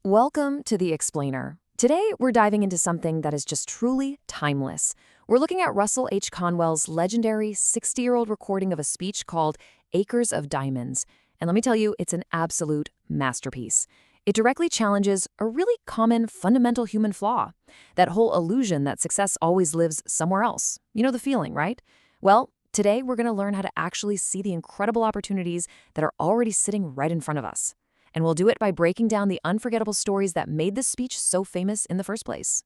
Welcome to The Explainer. Today, we're diving into something that is just truly timeless. We're looking at Russell H. Conwell's legendary 60-year-old recording of a speech called Acres of Diamonds. And let me tell you, it's an absolute masterpiece. It directly challenges a really common fundamental human flaw, that whole illusion that success always lives somewhere else. You know the feeling, right? Well, today we're going to learn how to actually see the incredible opportunities that are already sitting right in front of us. And we'll do it by breaking down the unforgettable stories that made this speech so famous in the first place.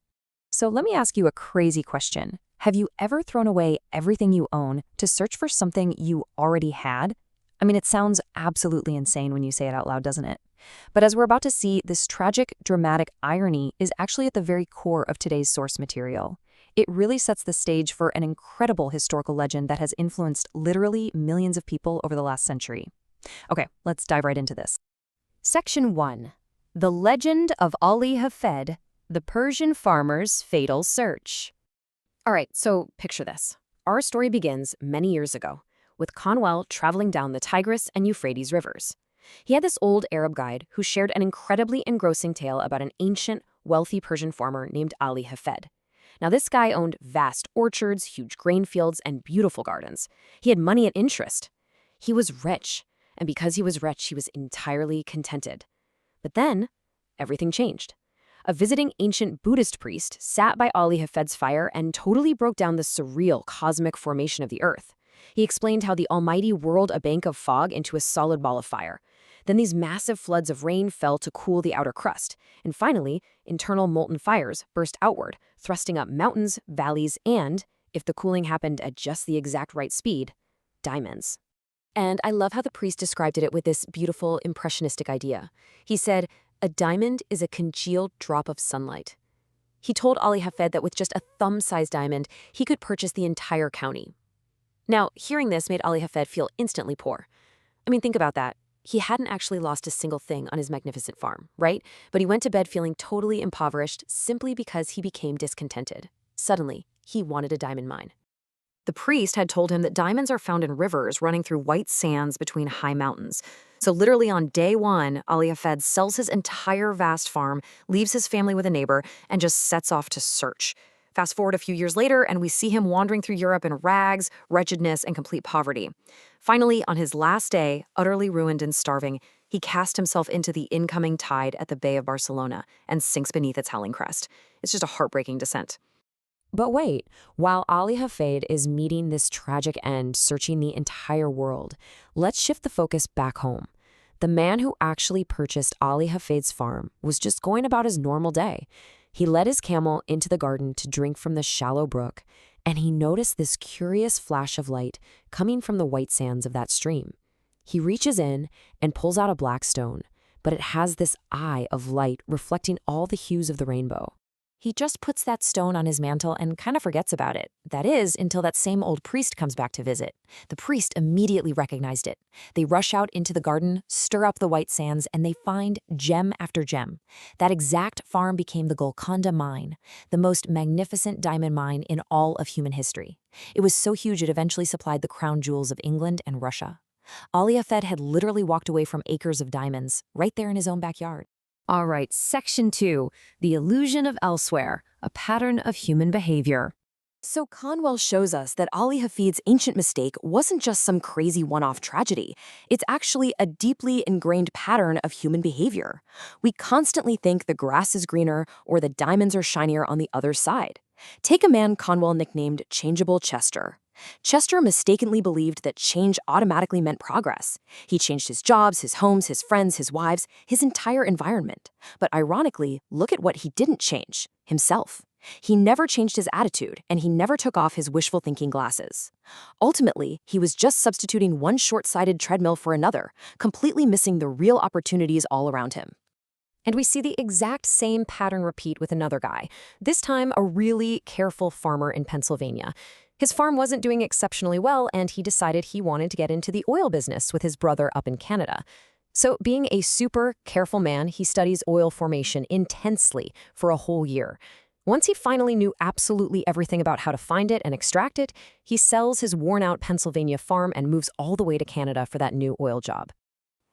So let me ask you a crazy question. Have you ever thrown away everything you own to search for something you already had? I mean, it sounds absolutely insane when you say it out loud, doesn't it? But as we're about to see, this tragic, dramatic irony is actually at the very core of today's source material. It really sets the stage for an incredible historical legend that has influenced literally millions of people over the last century. Okay, let's dive right into this. Section 1. The Legend of Ali Hafed, the Persian Farmer's Fatal Search. All right, so picture this. Our story begins many years ago, with Conwell traveling down the Tigris and Euphrates rivers. He had this old Arab guide who shared an incredibly engrossing tale about an ancient, wealthy Persian farmer named Ali Hafed. Now, this guy owned vast orchards, huge grain fields, and beautiful gardens. He had money and interest. He was rich. And because he was rich, he was entirely contented. But then, everything changed. A visiting ancient Buddhist priest sat by Ali Hafed's fire and totally broke down the surreal cosmic formation of the earth. He explained how the Almighty whirled a bank of fog into a solid ball of fire. Then these massive floods of rain fell to cool the outer crust. And finally, internal molten fires burst outward, thrusting up mountains, valleys, and, if the cooling happened at just the exact right speed, diamonds. And I love how the priest described it with this beautiful, impressionistic idea. He said, "A diamond is a congealed drop of sunlight." He told Ali Hafed that with just a thumb-sized diamond, he could purchase the entire county. Now, hearing this made Ali Hafed feel instantly poor. I mean, think about that. He hadn't actually lost a single thing on his magnificent farm, right? But he went to bed feeling totally impoverished simply because he became discontented. Suddenly, he wanted a diamond mine. The priest had told him that diamonds are found in rivers running through white sands between high mountains. So literally on day one, Ali Hafed sells his entire vast farm, leaves his family with a neighbor, and just sets off to search. Fast forward a few years later, and we see him wandering through Europe in rags, wretchedness, and complete poverty. Finally, on his last day, utterly ruined and starving, he cast himself into the incoming tide at the Bay of Barcelona and sinks beneath its howling crest. It's just a heartbreaking descent. But wait, while Ali Hafed is meeting this tragic end, searching the entire world, let's shift the focus back home. The man who actually purchased Ali Hafed's farm was just going about his normal day. He led his camel into the garden to drink from the shallow brook, and he noticed this curious flash of light coming from the white sands of that stream. He reaches in and pulls out a black stone, but it has this eye of light reflecting all the hues of the rainbow. He just puts that stone on his mantle and kind of forgets about it. That is, until that same old priest comes back to visit. The priest immediately recognized it. They rush out into the garden, stir up the white sands, and they find gem after gem. That exact farm became the Golconda Mine, the most magnificent diamond mine in all of human history. It was so huge it eventually supplied the crown jewels of England and Russia. Ali Hafed had literally walked away from acres of diamonds, right there in his own backyard. All right, Section 2, The Illusion of Elsewhere, a Pattern of Human Behavior. So Conwell shows us that Ali Hafed's ancient mistake wasn't just some crazy one-off tragedy. It's actually a deeply ingrained pattern of human behavior. We constantly think the grass is greener or the diamonds are shinier on the other side. Take a man Conwell nicknamed Changeable Chester. Chester mistakenly believed that change automatically meant progress. He changed his jobs, his homes, his friends, his wives, his entire environment. But ironically, look at what he didn't change: himself. He never changed his attitude, and he never took off his wishful thinking glasses. Ultimately, he was just substituting one short-sighted treadmill for another, completely missing the real opportunities all around him. And we see the exact same pattern repeat with another guy, this time a really careful farmer in Pennsylvania. His farm wasn't doing exceptionally well, and he decided he wanted to get into the oil business with his brother up in Canada. So being a super careful man, he studies oil formation intensely for a whole year. Once he finally knew absolutely everything about how to find it and extract it, he sells his worn-out Pennsylvania farm and moves all the way to Canada for that new oil job.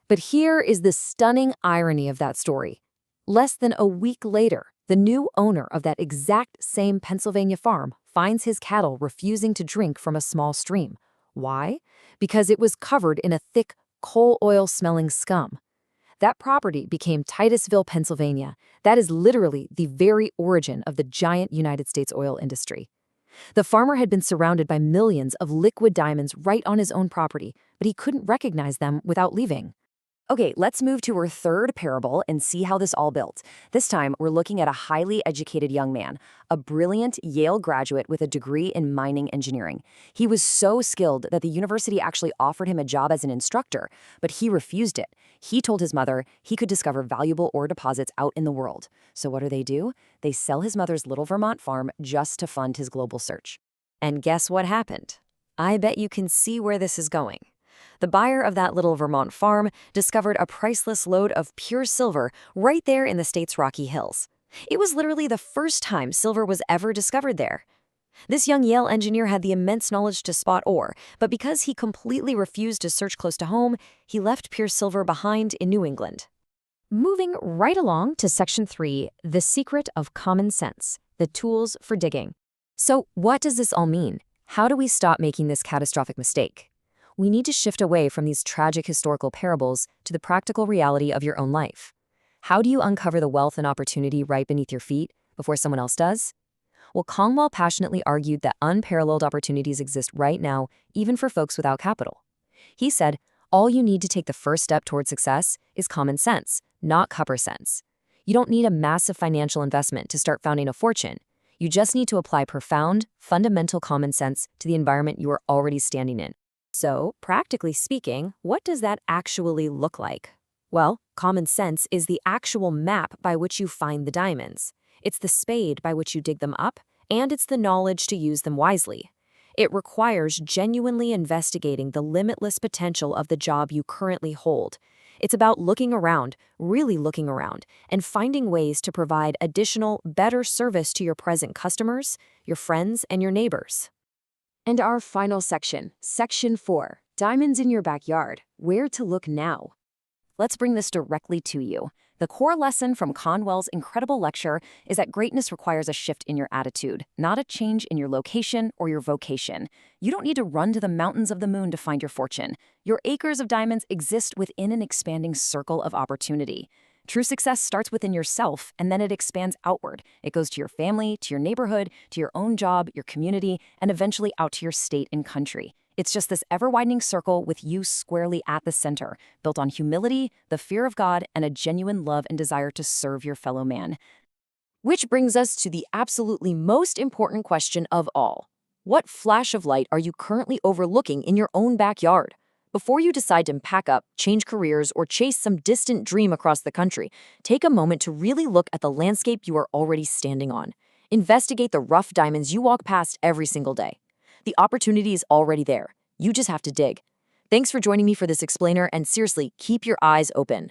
But here is the stunning irony of that story. Less than a week later, the new owner of that exact same Pennsylvania farm finds his cattle refusing to drink from a small stream. Why? Because it was covered in a thick, coal oil-smelling scum. That property became Titusville, Pennsylvania. That is literally the very origin of the giant United States oil industry. The farmer had been surrounded by millions of liquid diamonds right on his own property, but he couldn't recognize them without leaving. Okay, let's move to our third parable and see how this all built. This time, we're looking at a highly educated young man, a brilliant Yale graduate with a degree in mining engineering. He was so skilled that the university actually offered him a job as an instructor, but he refused it. He told his mother he could discover valuable ore deposits out in the world. So what do? They sell his mother's little Vermont farm just to fund his global search. And guess what happened? I bet you can see where this is going. The buyer of that little Vermont farm discovered a priceless lode of pure silver right there in the state's Rocky Hills. It was literally the first time silver was ever discovered there. This young Yale engineer had the immense knowledge to spot ore, but because he completely refused to search close to home, he left pure silver behind in New England. Moving right along to Section 3, The Secret of Common Sense, the Tools for Digging. So what does this all mean? How do we stop making this catastrophic mistake? We need to shift away from these tragic historical parables to the practical reality of your own life. How do you uncover the wealth and opportunity right beneath your feet before someone else does? Well, Conwell passionately argued that unparalleled opportunities exist right now, even for folks without capital. He said, all you need to take the first step toward success is common sense, not copper sense. You don't need a massive financial investment to start founding a fortune. You just need to apply profound, fundamental common sense to the environment you are already standing in. So, practically speaking, what does that actually look like? Well, common sense is the actual map by which you find the diamonds. It's the spade by which you dig them up, and it's the knowledge to use them wisely. It requires genuinely investigating the limitless potential of the job you currently hold. It's about looking around, really looking around, and finding ways to provide additional, better service to your present customers, your friends, and your neighbors. And our final section, Section 4, Diamonds in Your Backyard, Where to Look Now. Let's bring this directly to you. The core lesson from Conwell's incredible lecture is that greatness requires a shift in your attitude, not a change in your location or your vocation. You don't need to run to the mountains of the moon to find your fortune. Your acres of diamonds exist within an expanding circle of opportunity. True success starts within yourself, and then it expands outward. It goes to your family, to your neighborhood, to your own job, your community, and eventually out to your state and country. It's just this ever-widening circle with you squarely at the center, built on humility, the fear of God, and a genuine love and desire to serve your fellow man. Which brings us to the absolutely most important question of all. What flash of light are you currently overlooking in your own backyard? Before you decide to pack up, change careers, or chase some distant dream across the country, take a moment to really look at the landscape you are already standing on. Investigate the rough diamonds you walk past every single day. The opportunity is already there. You just have to dig. Thanks for joining me for this explainer, and seriously, keep your eyes open.